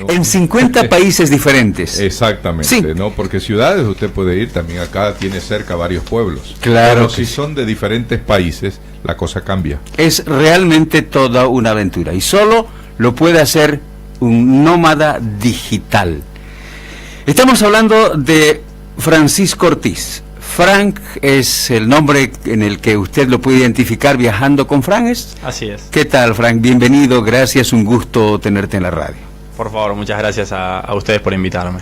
En 50 países diferentes. Exactamente, sí, ¿no? Porque ciudades usted puede ir, también acá tiene cerca varios pueblos. Claro. Pero si son de diferentes países, la cosa cambia. Es realmente toda una aventura y solo lo puede hacer un nómada digital. Estamos hablando de Francisco Ortiz. Frank es el nombre en el que usted lo puede identificar viajando con Frank, ¿es? Así es. ¿Qué tal, Frank? Bienvenido, gracias, un gusto tenerte en la radio. Por favor, muchas gracias a ustedes por invitarme.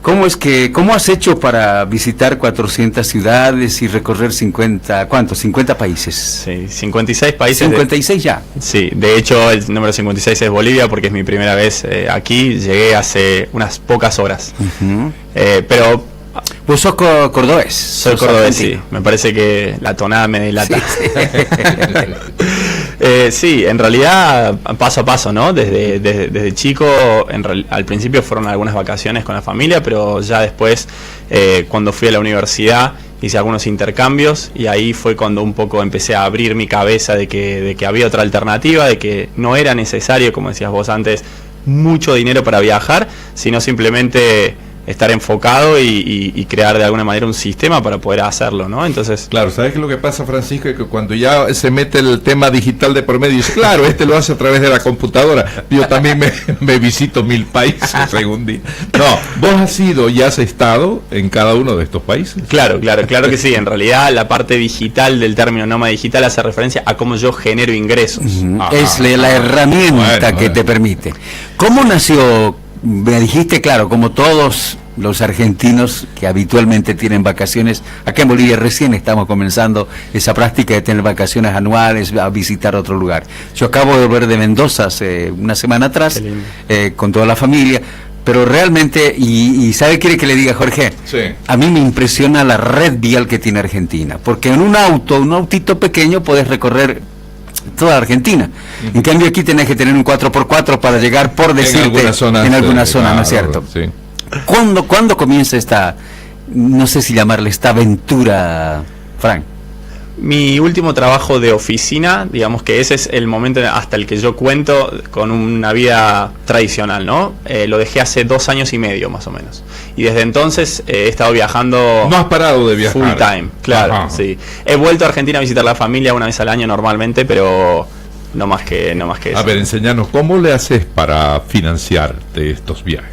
¿Cómo has hecho para visitar 400 ciudades y recorrer 50 países? Sí, 56 países. 56 ya. Sí, de hecho el número 56 es Bolivia porque es mi primera vez aquí, llegué hace unas pocas horas. Pero vos sos cordobés. Soy cordobés, sí. Me parece que la tonada me delata. Sí, en realidad paso a paso, ¿no? Desde chico, al principio fueron algunas vacaciones con la familia, pero ya después, cuando fui a la universidad, hice algunos intercambios y ahí fue cuando un poco empecé a abrir mi cabeza de que había otra alternativa, de que no era necesario, como decías vos antes, mucho dinero para viajar, sino simplemente estar enfocado y crear de alguna manera un sistema para poder hacerlo, ¿no? Entonces, claro, ¿sabes qué es lo que pasa, Francisco? Es que cuando ya se mete el tema digital de por medio, dice, claro, lo hace a través de la computadora. Yo también me visito 1000 países según día. No, vos has ido y has estado en cada uno de estos países. Claro que sí. En realidad, la parte digital del término nómada digital hace referencia a cómo yo genero ingresos. Es la herramienta que te permite. ¿Cómo nació? Me dijiste, claro, como todos los argentinos que habitualmente tienen vacaciones, acá en Bolivia recién estamos comenzando esa práctica de tener vacaciones anuales, a visitar otro lugar. Yo acabo de volver de Mendoza hace una semana atrás, con toda la familia, pero realmente, y ¿sabe qué quiere que le diga, Jorge? Sí. A mí me impresiona la red vial que tiene Argentina, porque en un autito pequeño puedes recorrer toda Argentina. En cambio aquí tenés que tener un 4x4 para llegar, por decirte, en alguna zona, ¿no es cierto? Sí. ¿Cuándo comienza esta, no sé si llamarle esta aventura, Frank? Mi último trabajo de oficina, digamos que ese es el momento hasta el que yo cuento con una vida tradicional, ¿no? Lo dejé hace 2 años y medio más o menos. Y desde entonces he estado viajando. No has parado de viajar. Full time, claro. Ajá. Sí. He vuelto a Argentina a visitar la familia una vez al año normalmente, pero no más que eso. A ver, enseñanos, ¿cómo le haces para financiarte estos viajes?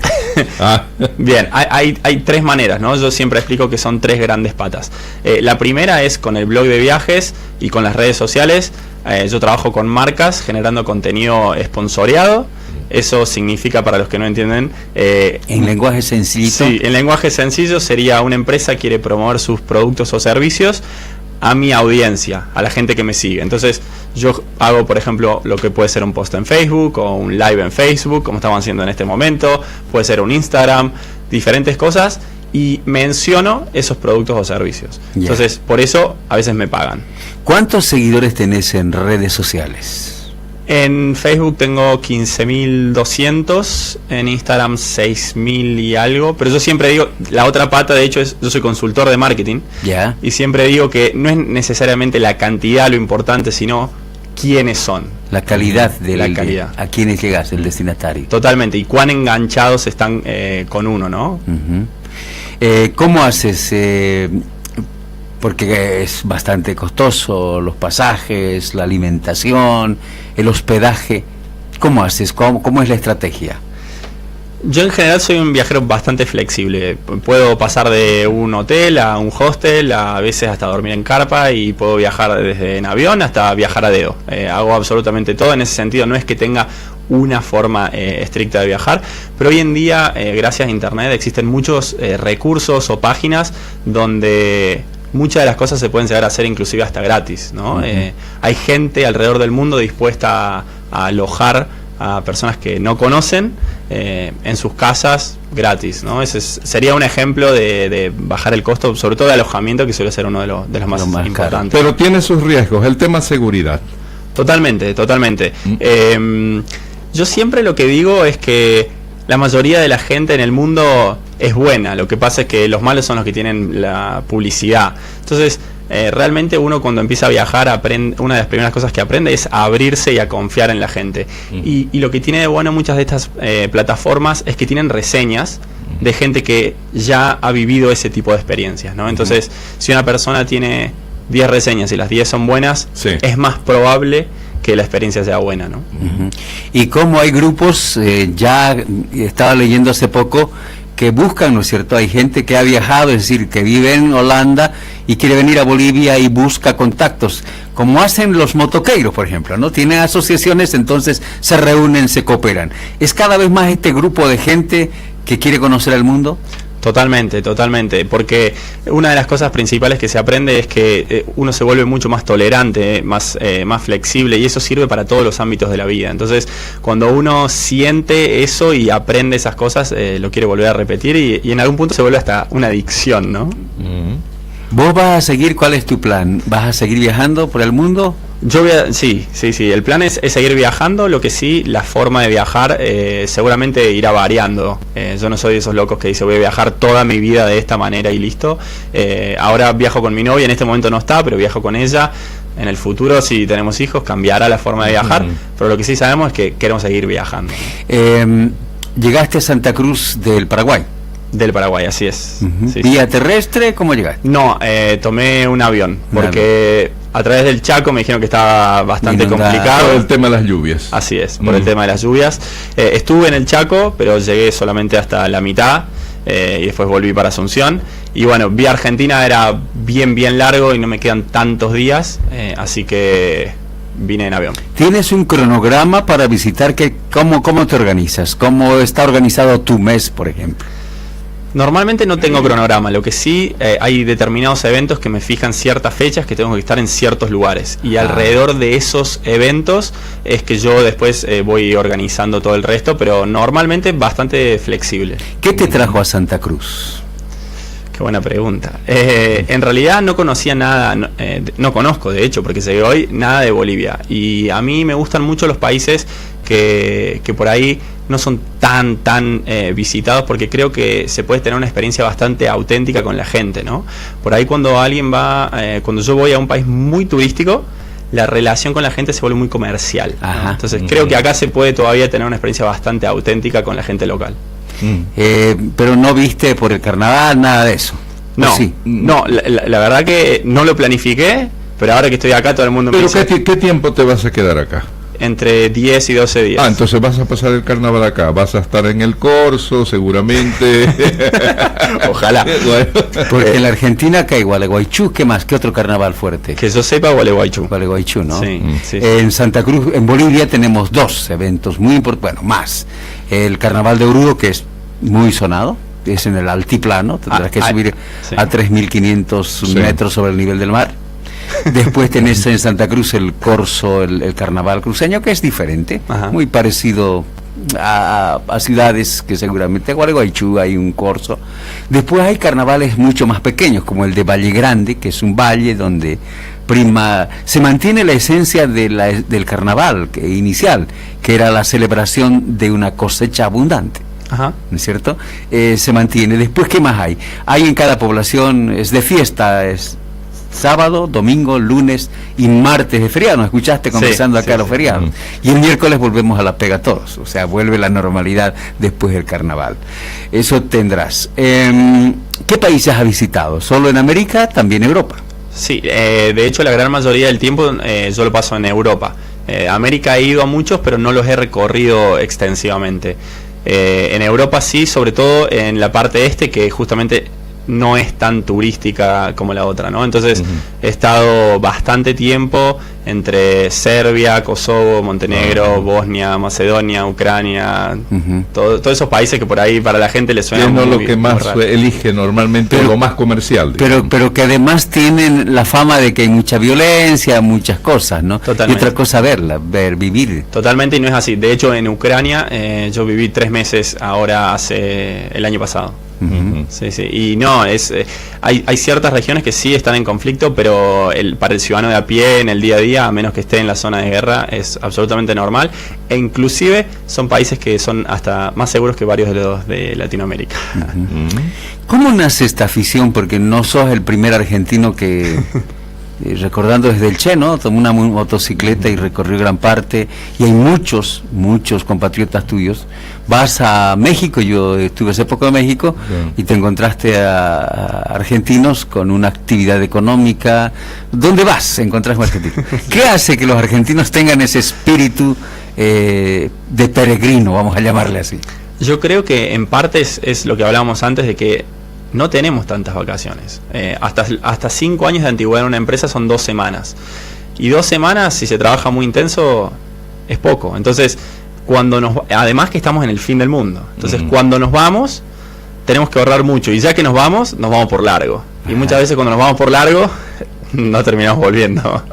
Bien, hay 3 maneras, ¿no? Yo siempre explico que son 3 grandes patas. La primera es con el blog de viajes y con las redes sociales. Yo trabajo con marcas generando contenido sponsoreado. Eso significa, para los que no entienden, en lenguaje sencillito. Sí, en lenguaje sencillo sería una empresa quiere promover sus productos o servicios a mi audiencia, a la gente que me sigue. Entonces yo hago, por ejemplo, lo que puede ser un post en Facebook o un live en Facebook, como estamos haciendo en este momento, puede ser un Instagram, diferentes cosas, y menciono esos productos o servicios. Yeah. Entonces, por eso a veces me pagan. ¿Cuántos seguidores tenés en redes sociales? En Facebook tengo 15.200, en Instagram 6.000 y algo, pero yo siempre digo, la otra pata de hecho es, yo soy consultor de marketing, y siempre digo que no es necesariamente la cantidad lo importante, sino quiénes son. La calidad de la calidad. A quiénes llegas, el destinatario. Totalmente, y cuán enganchados están con uno, ¿no? ¿Cómo haces? Porque es bastante costoso, los pasajes, la alimentación, el hospedaje. ¿Cómo haces? ¿Cómo es la estrategia? Yo en general soy un viajero bastante flexible. Puedo pasar de un hotel a un hostel, a veces hasta dormir en carpa, y puedo viajar desde en avión hasta viajar a dedo. Hago absolutamente todo en ese sentido. No es que tenga una forma estricta de viajar, pero hoy en día, gracias a internet, existen muchos recursos o páginas donde muchas de las cosas se pueden llegar a hacer inclusive hasta gratis, ¿no? Hay gente alrededor del mundo dispuesta a alojar a personas que no conocen en sus casas gratis, ¿no? Ese sería un ejemplo de bajar el costo, sobre todo de alojamiento, que suele ser uno de los más importantes. Pero tiene sus riesgos, el tema seguridad. Totalmente. Yo siempre lo que digo es que la mayoría de la gente en el mundo es buena, lo que pasa es que los malos son los que tienen la publicidad. Entonces, realmente uno cuando empieza a viajar, una de las primeras cosas que aprende es a abrirse y a confiar en la gente. Y lo que tiene de bueno muchas de estas plataformas es que tienen reseñas de gente que ya ha vivido ese tipo de experiencias, ¿no? Entonces, si una persona tiene 10 reseñas y las 10 son buenas, es más probable que la experiencia sea buena, ¿no? Y como hay grupos, ya estaba leyendo hace poco, que buscan, ¿no es cierto? Hay gente que ha viajado, es decir, que vive en Holanda y quiere venir a Bolivia y busca contactos, como hacen los motoqueiros, por ejemplo, ¿no? Tienen asociaciones, entonces se reúnen, se cooperan. ¿Es cada vez más este grupo de gente que quiere conocer el mundo? Totalmente, porque una de las cosas principales que se aprende es que uno se vuelve mucho más tolerante, más flexible, y eso sirve para todos los ámbitos de la vida. Entonces, cuando uno siente eso y aprende esas cosas, lo quiere volver a repetir y en algún punto se vuelve hasta una adicción, ¿no? ¿Vos vas a seguir? ¿Cuál es tu plan? ¿Vas a seguir viajando por el mundo? Yo sí, el plan es seguir viajando, lo que sí, la forma de viajar seguramente irá variando. Yo no soy de esos locos que dice voy a viajar toda mi vida de esta manera y listo. Ahora viajo con mi novia, en este momento no está, pero viajo con ella. En el futuro, si tenemos hijos, cambiará la forma de viajar, pero lo que sí sabemos es que queremos seguir viajando. Llegaste a Santa Cruz del Paraguay. Del Paraguay, así es. ¿Vía terrestre? ¿Cómo llegaste? No, tomé un avión, porque a través del Chaco me dijeron que estaba bastante complicado. Por el tema de las lluvias. Así es, por el tema de las lluvias. Estuve en el Chaco, pero llegué solamente hasta la mitad, y después volví para Asunción. Y bueno, vía Argentina era bien largo y no me quedan tantos días, así que vine en avión. ¿Tienes un cronograma para visitar? ¿Cómo te organizas? ¿Cómo está organizado tu mes, por ejemplo? Normalmente no tengo cronograma, lo que sí hay determinados eventos que me fijan ciertas fechas que tengo que estar en ciertos lugares y alrededor de esos eventos es que yo después voy organizando todo el resto, pero normalmente bastante flexible. ¿Qué te trajo a Santa Cruz? Qué buena pregunta. En realidad no conocía nada, no conozco de hecho, porque llegué hoy, nada de Bolivia, y a mí me gustan mucho los países que por ahí no son tan visitados, porque creo que se puede tener una experiencia bastante auténtica con la gente, ¿no? Por ahí cuando alguien va, cuando yo voy a un país muy turístico, la relación con la gente se vuelve muy comercial, ¿no? Entonces creo que acá se puede todavía tener una experiencia bastante auténtica con la gente local. Pero no viste por el carnaval, nada de eso. No, sí. No, la verdad que no lo planifiqué, pero ahora que estoy acá todo el mundo me dice... ¿Pero qué tiempo te vas a quedar acá? Entre 10 y 12 días. Entonces vas a pasar el carnaval acá, vas a estar en el Corso, seguramente. Ojalá. Porque en la Argentina acá hay Gualeguaychú, ¿qué más? ¿Qué otro carnaval fuerte? Que yo sepa, Gualeguaychú. Gualeguaychú, ¿no? Sí. En Santa Cruz, en Bolivia tenemos dos eventos muy importantes, bueno, más. El Carnaval de Oruro, que es muy sonado, es en el altiplano, tendrás que subir a 3.500 metros sobre el nivel del mar. Después tenés en Santa Cruz el Corso, el carnaval cruceño, que es diferente, muy parecido a ciudades que seguramente Gualeguaychú hay un corso. Después hay carnavales mucho más pequeños, como el de Valle Grande, que es un valle donde se mantiene la esencia del carnaval inicial, que era la celebración de una cosecha abundante. ¿No es cierto? Se mantiene. Después, ¿qué más hay? Hay en cada población, es de fiesta, es sábado, domingo, lunes y martes de feriado. ¿Nos escuchaste conversando acá los feriados? Y el miércoles volvemos a la pega todos, o sea, vuelve la normalidad después del carnaval. Eso tendrás. ¿Qué países has visitado? ¿Solo en América? ¿También Europa? Sí, de hecho la gran mayoría del tiempo yo lo paso en Europa. América he ido a muchos, pero no los he recorrido extensivamente. En Europa sí, sobre todo en la parte este, que justamente no es tan turística como la otra, ¿no? Entonces he estado bastante tiempo entre Serbia, Kosovo, Montenegro, Bosnia, Macedonia, Ucrania, todos esos países que por ahí para la gente le suena muy, lo que más elige normalmente, pero, lo más comercial. Pero que además tienen la fama de que hay mucha violencia, muchas cosas, ¿no? Totalmente. Y otra cosa vivir. Totalmente, y no es así. De hecho, en Ucrania yo viví 3 meses ahora hace el año pasado. Sí, y no, hay ciertas regiones que sí están en conflicto, pero para el ciudadano de a pie en el día a día, a menos que esté en la zona de guerra, es absolutamente normal, e inclusive son países que son hasta más seguros que varios de los de Latinoamérica. ¿Cómo nace esta afición? Porque no sos el primer argentino que recordando desde el Che, ¿no? Tomó una motocicleta y recorrió gran parte, y hay muchos compatriotas tuyos. Vas a México, yo estuve hace poco en México, y te encontraste a argentinos con una actividad económica. ¿Dónde vas? Encontrás un argentino. ¿Qué hace que los argentinos tengan ese espíritu de peregrino, vamos a llamarle así? Yo creo que en parte es lo que hablábamos antes, de que no tenemos tantas vacaciones. Hasta 5 años de antigüedad en una empresa son 2 semanas. Y 2 semanas, si se trabaja muy intenso, es poco. Entonces, además que estamos en el fin del mundo. Entonces, cuando nos vamos, tenemos que ahorrar mucho. Y ya que nos vamos por largo. Y muchas veces cuando nos vamos por largo, no terminamos volviendo.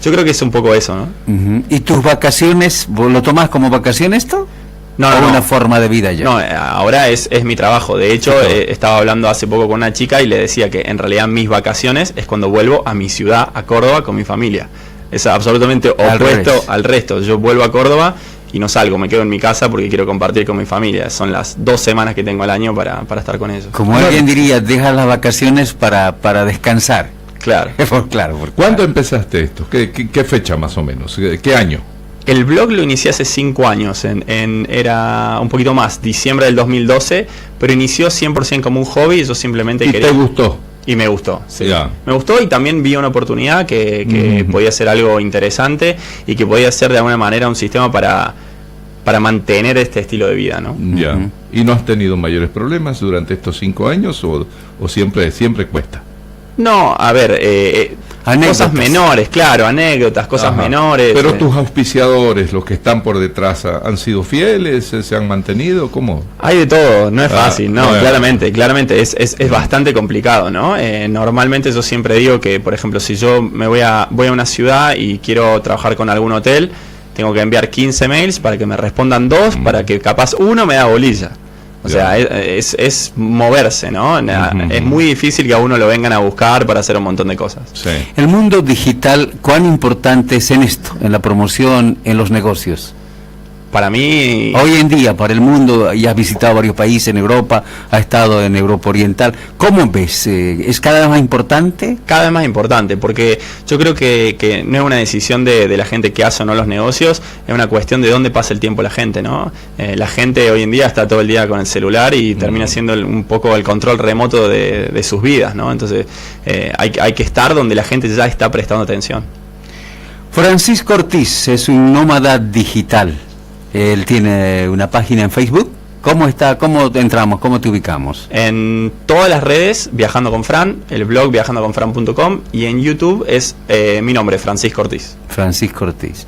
Yo creo que es un poco eso, ¿no? ¿Y tus vacaciones, vos lo tomás como vacaciones esto? No, una forma de vida ya. No, ahora es mi trabajo. De hecho, estaba hablando hace poco con una chica y le decía que en realidad mis vacaciones es cuando vuelvo a mi ciudad, a Córdoba, con mi familia. Es absolutamente opuesto al resto. Yo vuelvo a Córdoba y no salgo, me quedo en mi casa porque quiero compartir con mi familia. Son las 2 semanas que tengo al año para estar con ellos. Como alguien diría, dejas las vacaciones para descansar. Claro. Claro. ¿Cuándo empezaste esto? ¿Qué fecha más o menos? ¿Qué año? El blog lo inicié hace 5 años, era un poquito más, diciembre del 2012, pero inició 100% como un hobby, yo simplemente quería... ¿Y te gustó? Y me gustó, sí. Ya. Me gustó, y también vi una oportunidad que podía ser algo interesante y que podía ser de alguna manera un sistema para mantener este estilo de vida, ¿no? Ya. ¿Y no has tenido mayores problemas durante estos 5 años o siempre cuesta? No, a ver, cosas menores, claro, anécdotas, cosas menores. Pero tus auspiciadores, los que están por detrás, ¿han sido fieles? ¿Se han mantenido? ¿Cómo? Hay de todo, no es fácil, no, claramente es bastante complicado, ¿no? Normalmente yo siempre digo que, por ejemplo, si yo voy a una ciudad y quiero trabajar con algún hotel, tengo que enviar 15 mails para que me respondan 2, para que capaz uno me da bolilla. O sea, es moverse, ¿no? Es muy difícil que a uno lo vengan a buscar para hacer un montón de cosas. Sí. El mundo digital, ¿cuán importante es en esto, en la promoción, en los negocios? Para mí... Hoy en día, para el mundo, ya has visitado varios países en Europa, has estado en Europa Oriental. ¿Cómo ves? ¿Es cada vez más importante? Cada vez más importante, porque yo creo que no es una decisión de la gente que hace o no los negocios, es una cuestión de dónde pasa el tiempo la gente, ¿no? La gente hoy en día está todo el día con el celular y termina siendo un poco el control remoto de sus vidas, ¿no? Entonces hay que estar donde la gente ya está prestando atención. Francisco Ortiz es un nómada digital. Él tiene una página en Facebook. ¿Cómo está? ¿Cómo entramos? ¿Cómo te ubicamos? En todas las redes, Viajando con Fran, el blog viajandoconfran.com, y en YouTube es mi nombre, Francisco Ortiz. Francisco Ortiz.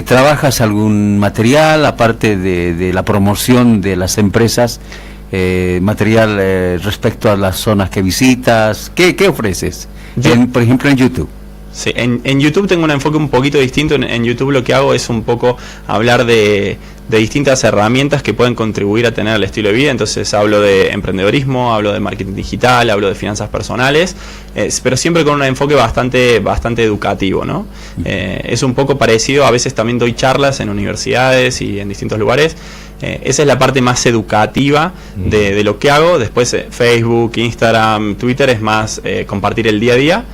¿Trabajas algún material, aparte de la promoción de las empresas, material respecto a las zonas que visitas? ¿Qué ofreces? Por ejemplo, en YouTube. Sí, en YouTube tengo un enfoque un poquito distinto. En YouTube lo que hago es un poco hablar de distintas herramientas que pueden contribuir a tener el estilo de vida. Entonces hablo de emprendedorismo, hablo de marketing digital, hablo de finanzas personales, pero siempre con un enfoque bastante educativo, ¿no? Es un poco parecido, a veces también doy charlas en universidades y en distintos lugares. Esa es la parte más educativa de lo que hago. Después Facebook, Instagram, Twitter es más compartir el día a día,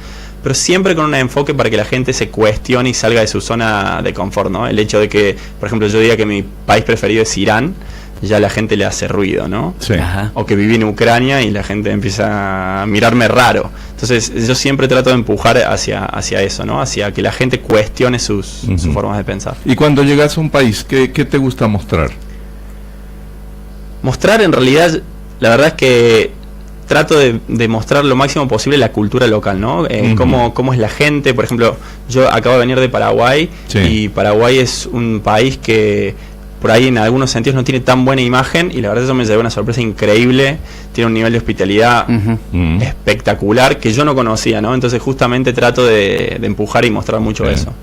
pero siempre con un enfoque para que la gente se cuestione y salga de su zona de confort, ¿no? El hecho de que, por ejemplo, yo diga que mi país preferido es Irán, ya la gente le hace ruido, ¿no? Sí. O que viví en Ucrania y la gente empieza a mirarme raro. Entonces yo siempre trato de empujar hacia eso, ¿no? Hacia que la gente cuestione sus formas de pensar. Y cuando llegas a un país, ¿qué te gusta mostrar? Mostrar, en realidad, la verdad es que trato de mostrar lo máximo posible la cultura local, ¿no? Cómo es la gente. Por ejemplo, yo acabo de venir de Paraguay, y Paraguay es un país que por ahí en algunos sentidos no tiene tan buena imagen, y la verdad eso me llevó una sorpresa increíble. Tiene un nivel de hospitalidad espectacular que yo no conocía, ¿no? Entonces justamente trato de empujar y mostrar mucho eso.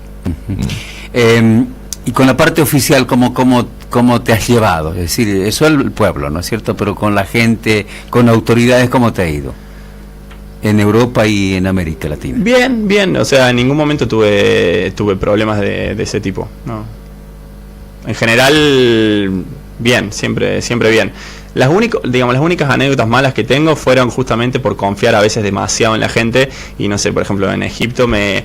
Y con la parte oficial, ¿cómo te has llevado? Es decir, eso es el pueblo, ¿no es cierto? Pero con la gente, con autoridades, ¿cómo te ha ido? En Europa y en América Latina. Bien, o sea, en ningún momento tuve problemas de ese tipo, ¿no? En general, bien, siempre bien. Las únicas anécdotas malas que tengo fueron justamente por confiar a veces demasiado en la gente y no sé, por ejemplo, en Egipto me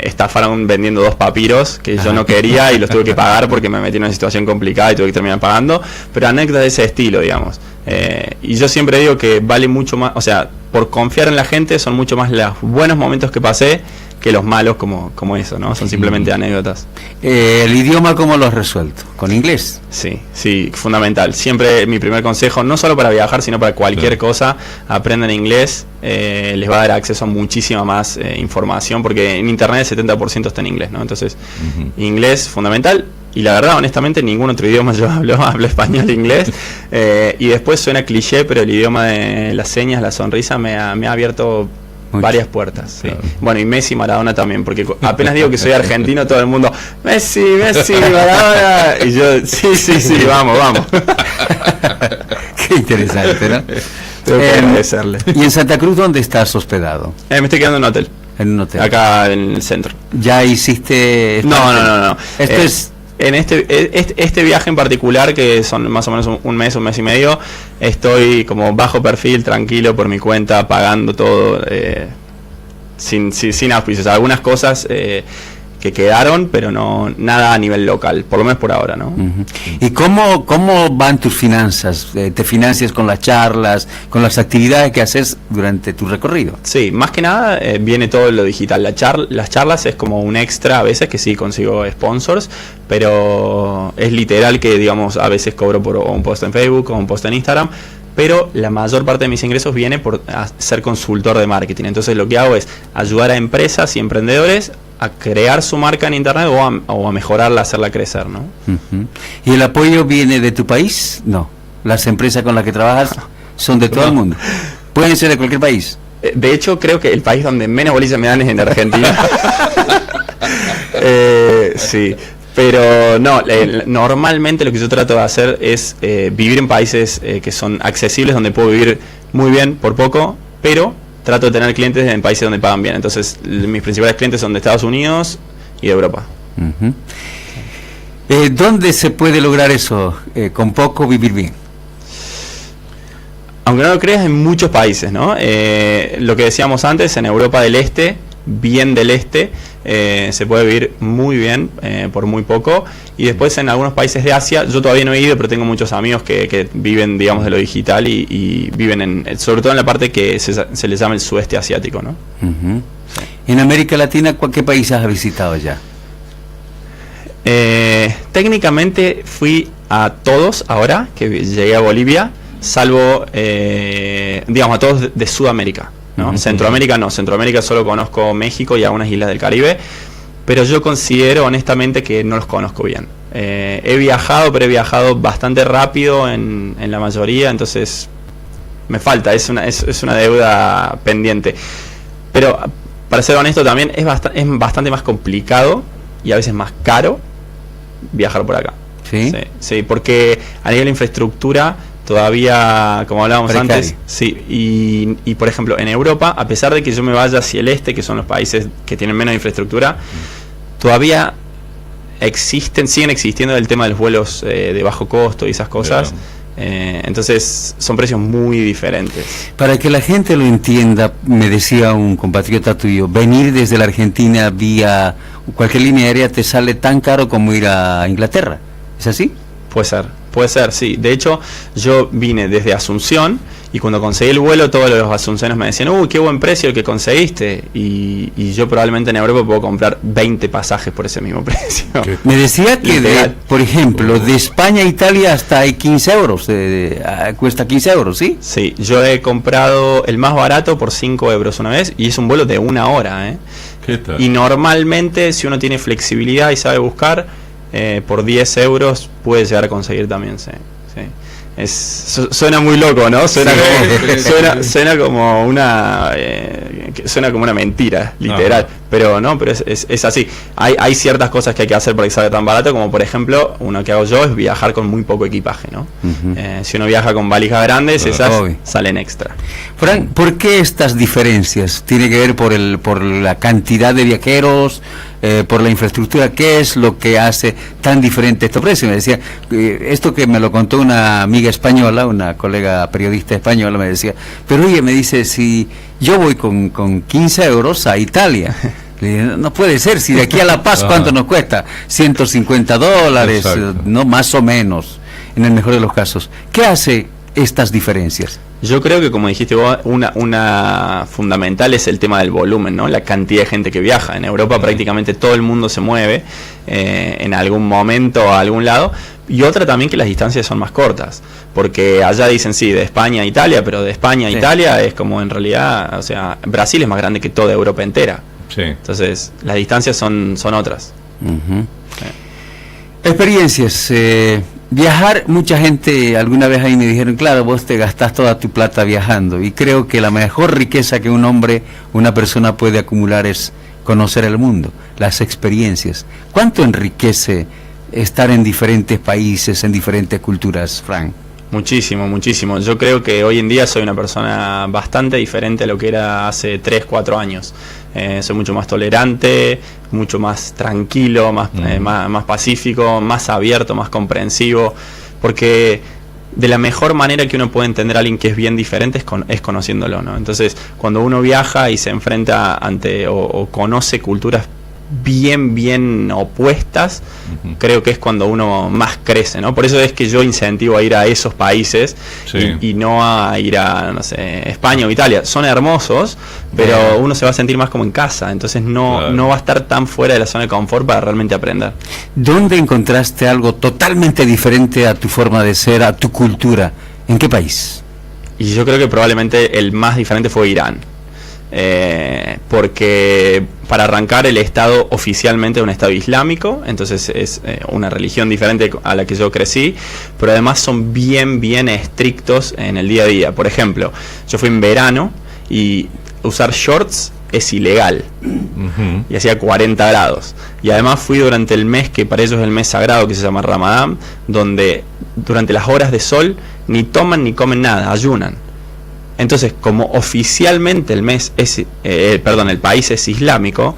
estafaron vendiendo 2 papiros que yo no quería y los tuve que pagar porque me metí en una situación complicada y tuve que terminar pagando, pero anécdotas de ese estilo, digamos. Y yo siempre digo que vale mucho más, o sea, por confiar en la gente son mucho más los buenos momentos que pasé que los malos como eso, ¿no? Son simplemente anécdotas. ¿El idioma cómo lo has resuelto? ¿Con inglés? Sí, fundamental. Siempre mi primer consejo, no solo para viajar, sino para cualquier cosa, aprendan inglés. Les va a dar acceso a muchísima más información, porque en internet el 70% está en inglés, ¿no? Entonces, inglés fundamental. Y la verdad, honestamente, ningún otro idioma yo hablo español e inglés. Y después suena cliché, pero el idioma de las señas, la sonrisa, me ha abierto varias puertas. Sí. Claro. Bueno, y Messi, Maradona también, porque apenas digo que soy argentino, todo el mundo, Messi, Maradona. Y yo, sí, vamos. Qué interesante, ¿no? Tengo que agradecerle. ¿Y en Santa Cruz dónde estás hospedado? Me estoy quedando en un hotel. En un hotel. Acá en el centro. ¿Ya hiciste...? No. Esto es... En este viaje en particular, que son más o menos un mes y medio, estoy como bajo perfil, tranquilo, por mi cuenta, pagando todo, sin auspicios. Algunas cosas que quedaron, pero no nada a nivel local, por lo menos por ahora, ¿no? ¿Y cómo van tus finanzas? ¿Te financias con las charlas, con las actividades que haces durante tu recorrido? Sí, más que nada viene todo lo digital. Las charlas es como un extra a veces, que sí consigo sponsors, pero es literal que, digamos, a veces cobro por un post en Facebook o un post en Instagram, pero la mayor parte de mis ingresos viene por ser consultor de marketing. Entonces lo que hago es ayudar a empresas y emprendedores a crear su marca en internet o a mejorarla, hacerla crecer, ¿no? ¿Y el apoyo viene de tu país? No. ¿Las empresas con las que trabajas son de todo el mundo? ¿Pueden ser de cualquier país? De hecho, creo que el país donde menos bolillas me dan es en Argentina. Sí. Pero no, normalmente lo que yo trato de hacer es vivir en países que son accesibles, donde puedo vivir muy bien por poco, pero trato de tener clientes en países donde pagan bien. Entonces, mis principales clientes son de Estados Unidos y de Europa. ¿Dónde se puede lograr eso? Con poco vivir bien. Aunque no lo creas, en muchos países, ¿no? Lo que decíamos antes, en Europa del Este, bien del Este, se puede vivir muy bien por muy poco. Y después en algunos países de Asia, yo todavía no he ido, pero tengo muchos amigos que viven, digamos, de lo digital y viven sobre todo en la parte que se les llama el sudeste asiático, ¿no? En América Latina, ¿qué países has visitado ya? Técnicamente fui a todos ahora que llegué a Bolivia, salvo, digamos, a todos de Sudamérica, ¿no? Centroamérica no, Centroamérica solo conozco México y algunas islas del Caribe, pero yo considero honestamente que no los conozco bien. He viajado, pero he viajado bastante rápido en la mayoría, entonces me falta, es una deuda pendiente. Pero para ser honesto también es bastante más complicado y a veces más caro viajar por acá. ¿Sí? Sí, porque a nivel de infraestructura todavía, como hablábamos antes, sí, y por ejemplo en Europa, a pesar de que yo me vaya hacia el este, que son los países que tienen menos infraestructura, todavía siguen existiendo el tema de los vuelos de bajo costo y esas cosas. Entonces son precios muy diferentes. Para que la gente lo entienda, me decía un compatriota tuyo, venir desde la Argentina vía cualquier línea aérea te sale tan caro como ir a Inglaterra. ¿Es así? Puede ser, sí. De hecho, yo vine desde Asunción y cuando conseguí el vuelo, todos los asunciones me decían, uy, qué buen precio el que conseguiste. Y yo probablemente en Europa puedo comprar 20 pasajes por ese mismo precio. Me decía que, por ejemplo, de España a Italia hasta hay 15 euros, cuesta 15 euros, ¿sí? Sí, yo he comprado el más barato por 5 euros una vez y es un vuelo de 1 hora, ¿eh? ¿Qué tal? Y normalmente, si uno tiene flexibilidad y sabe buscar, por 10 euros puede llegar a conseguir también, sí. Suena muy loco, ¿no? Suena como una mentira, literal. Pero no, pero es así. Hay ciertas cosas que hay que hacer para que salga tan barato, como por ejemplo, uno que hago yo es viajar con muy poco equipaje, ¿no? Si uno viaja con valijas grandes, esas salen extra. Fran, ¿por qué estas diferencias? ¿Tiene que ver por la cantidad de viajeros, por la infraestructura. ¿Qué es lo que hace tan diferente estos precios? Me decía, esto que me lo contó una amiga española, una colega periodista española, me decía, pero oye, me dice, si yo voy con 15 euros a Italia, le dije, no puede ser, si de aquí a La Paz, ¿cuánto nos cuesta? $150, no, más o menos, en el mejor de los casos. ¿Qué hace estas diferencias? Yo creo que, como dijiste vos, una fundamental es el tema del volumen, ¿no? La cantidad de gente que viaja. En Europa prácticamente todo el mundo se mueve en algún momento a algún lado. Y otra también, que las distancias son más cortas, porque allá dicen sí, de España a Italia, pero de España a Italia es como en realidad, o sea, Brasil es más grande que toda Europa entera. Sí. Entonces, las distancias son otras. Experiencias. Viajar, mucha gente alguna vez ahí me dijeron, claro, vos te gastás toda tu plata viajando, y creo que la mejor riqueza que un hombre, una persona puede acumular es conocer el mundo, las experiencias. ¿Cuánto enriquece estar en diferentes países, en diferentes culturas, Frank? Muchísimo, muchísimo. Yo creo que hoy en día soy una persona bastante diferente a lo que era hace 3, 4 años. Soy mucho más tolerante, mucho más tranquilo, más pacífico, más abierto, más comprensivo, porque de la mejor manera que uno puede entender a alguien que es bien diferente es conociéndolo, ¿no? Entonces, cuando uno viaja y se enfrenta ante o conoce culturas bien opuestas, creo que es cuando uno más crece, ¿no? Por eso es que yo incentivo a ir a esos países y no a ir a, no sé, España o Italia. Son hermosos, pero uno se va a sentir más como en casa, entonces no va a estar tan fuera de la zona de confort para realmente aprender. ¿Dónde encontraste algo totalmente diferente a tu forma de ser, a tu cultura? ¿En qué país? Y yo creo que probablemente el más diferente fue Irán. Porque para arrancar, el Estado oficialmente es un Estado islámico, entonces es una religión diferente a la que yo crecí, pero además son bien estrictos en el día a día. Por ejemplo, yo fui en verano y usar shorts es ilegal, y hacía 40 grados, y además fui durante el mes que para ellos es el mes sagrado, que se llama Ramadán, donde durante las horas de sol ni toman ni comen nada, ayunan. Entonces, como oficialmente el país es islámico,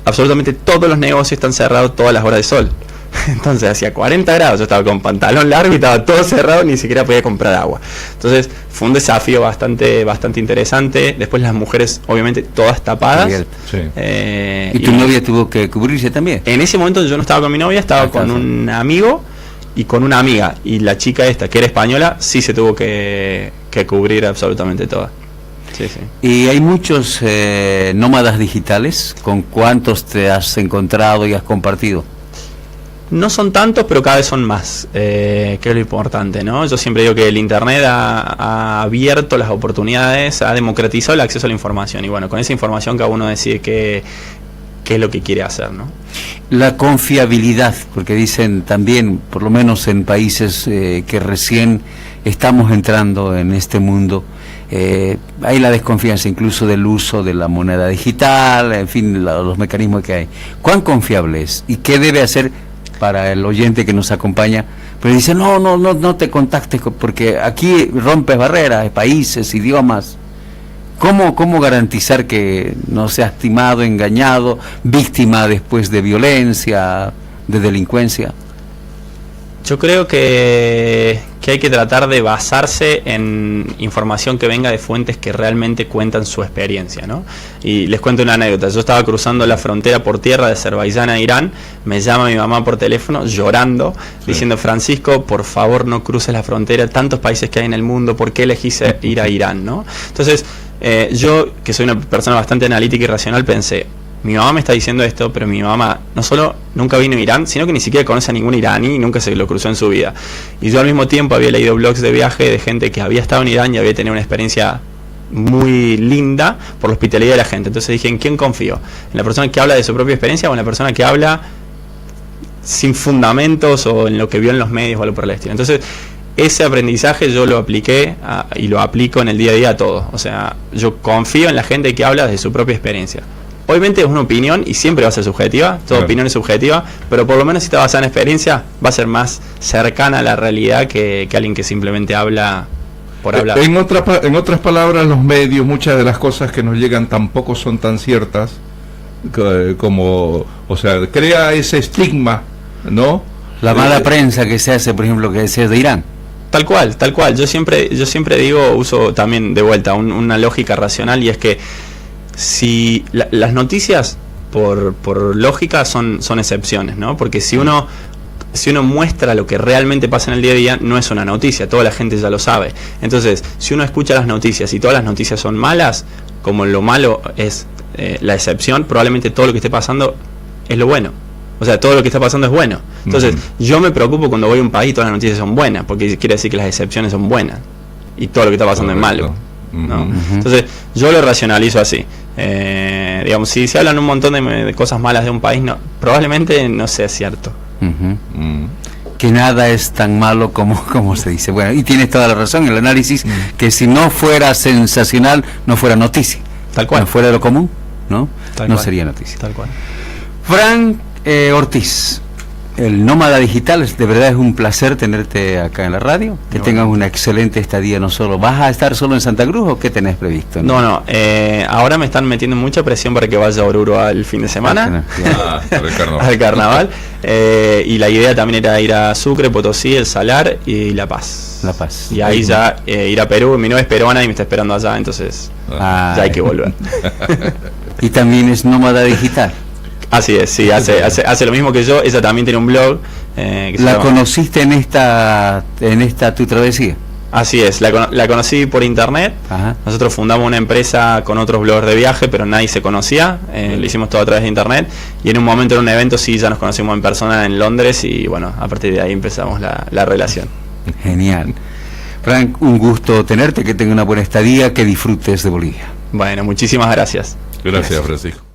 absolutamente todos los negocios están cerrados todas las horas de sol. Entonces, hacía 40 grados, yo estaba con pantalón largo y estaba todo cerrado, ni siquiera podía comprar agua. Entonces, fue un desafío bastante interesante. Después las mujeres, obviamente, todas tapadas. Sí. ¿Y tu novia tuvo que cubrirse también? En ese momento yo no estaba con mi novia, estaba con un amigo y con una amiga, y la chica esta, que era española, sí se tuvo que cubrir absolutamente toda. Sí. ¿Y hay muchos nómadas digitales? ¿Con cuántos te has encontrado y has compartido? No son tantos, pero cada vez son más, que es lo importante, ¿no? Yo siempre digo que el Internet ha abierto las oportunidades, ha democratizado el acceso a la información, y bueno, con esa información cada uno decide qué es lo que quiere hacer, ¿no? La confiabilidad, porque dicen también, por lo menos en países que recién estamos entrando en este mundo, hay la desconfianza incluso del uso de la moneda digital, en fin, los mecanismos que hay. ¿Cuán confiable es? ¿Y qué debe hacer para el oyente que nos acompaña? Pero dice, no te contactes, porque aquí rompes barreras, países, idiomas. ¿Cómo garantizar que no seas timado, engañado, víctima después de violencia, de delincuencia? Yo creo que hay que tratar de basarse en información que venga de fuentes que realmente cuentan su experiencia, ¿no? Y les cuento una anécdota. Yo estaba cruzando la frontera por tierra de Azerbaiyán a Irán, me llama mi mamá por teléfono llorando, diciendo, Francisco, por favor no cruces la frontera, tantos países que hay en el mundo, ¿por qué elegís ir a Irán, no? Entonces, yo, que soy una persona bastante analítica y racional, pensé, mi mamá me está diciendo esto, pero mi mamá no solo nunca vino a Irán, sino que ni siquiera conoce a ningún iraní y nunca se lo cruzó en su vida. Y yo al mismo tiempo había leído blogs de viaje de gente que había estado en Irán y había tenido una experiencia muy linda por la hospitalidad de la gente. Entonces dije, ¿en quién confío? ¿En la persona que habla de su propia experiencia o en la persona que habla sin fundamentos o en lo que vio en los medios o algo por el estilo? Entonces, ese aprendizaje yo lo apliqué y lo aplico en el día a día a todo. O sea, yo confío en la gente que habla de su propia experiencia. Obviamente es una opinión y siempre va a ser subjetiva, toda opinión es subjetiva, pero por lo menos si está basada en experiencia va a ser más cercana a la realidad que alguien que simplemente habla por hablar. En otras palabras, los medios, muchas de las cosas que nos llegan tampoco son tan ciertas como, o sea, crea ese estigma, ¿no? La mala prensa que se hace, por ejemplo, que decías de Irán. Tal cual, tal cual. Yo siempre digo, uso también de vuelta una lógica racional, y es que si las noticias por lógica son excepciones, ¿no? Porque si uno muestra lo que realmente pasa en el día a día, no es una noticia, toda la gente ya lo sabe. Entonces, si uno escucha las noticias y todas las noticias son malas, como lo malo es la excepción, probablemente todo lo que esté pasando es lo bueno. O sea, todo lo que está pasando es bueno. Entonces, yo me preocupo cuando voy a un país y todas las noticias son buenas, porque quiere decir que las excepciones son buenas y todo lo que está pasando es malo, ¿no? Entonces, yo lo racionalizo así. Digamos, si se hablan un montón de cosas malas de un país, probablemente no sea cierto. Que nada es tan malo como se dice. Bueno, y tienes toda la razón, el análisis, que si no fuera sensacional, no fuera noticia. Tal cual. No fuera de lo común, ¿no? Tal no cual. Sería noticia. Tal cual. Frank Ortiz, el nómada digital, de verdad es un placer tenerte acá en la radio. Que tengas una excelente estadía. No solo, ¿vas a estar solo en Santa Cruz o qué tenés previsto? No, ahora me están metiendo mucha presión para que vaya a Oruro al fin de semana, al carnaval. Y la idea también era ir a Sucre, Potosí, El Salar y La Paz. La Paz. Y ahí ya ir a Perú. Mi novia es peruana y me está esperando allá, entonces ya hay que volver. Y también es nómada digital. Así es, sí, hace lo mismo que yo. Ella también tiene un blog. Que ¿La conociste en esta tu travesía? Así es, la conocí por internet. Ajá. Nosotros fundamos una empresa con otros bloggers de viaje, pero nadie se conocía. Lo hicimos todo a través de internet. Y en un momento, en un evento, sí, ya nos conocimos en persona en Londres. Y bueno, a partir de ahí empezamos la relación. Genial. Frank, un gusto tenerte, que tenga una buena estadía, que disfrutes de Bolivia. Bueno, muchísimas gracias. Gracias, Francisco.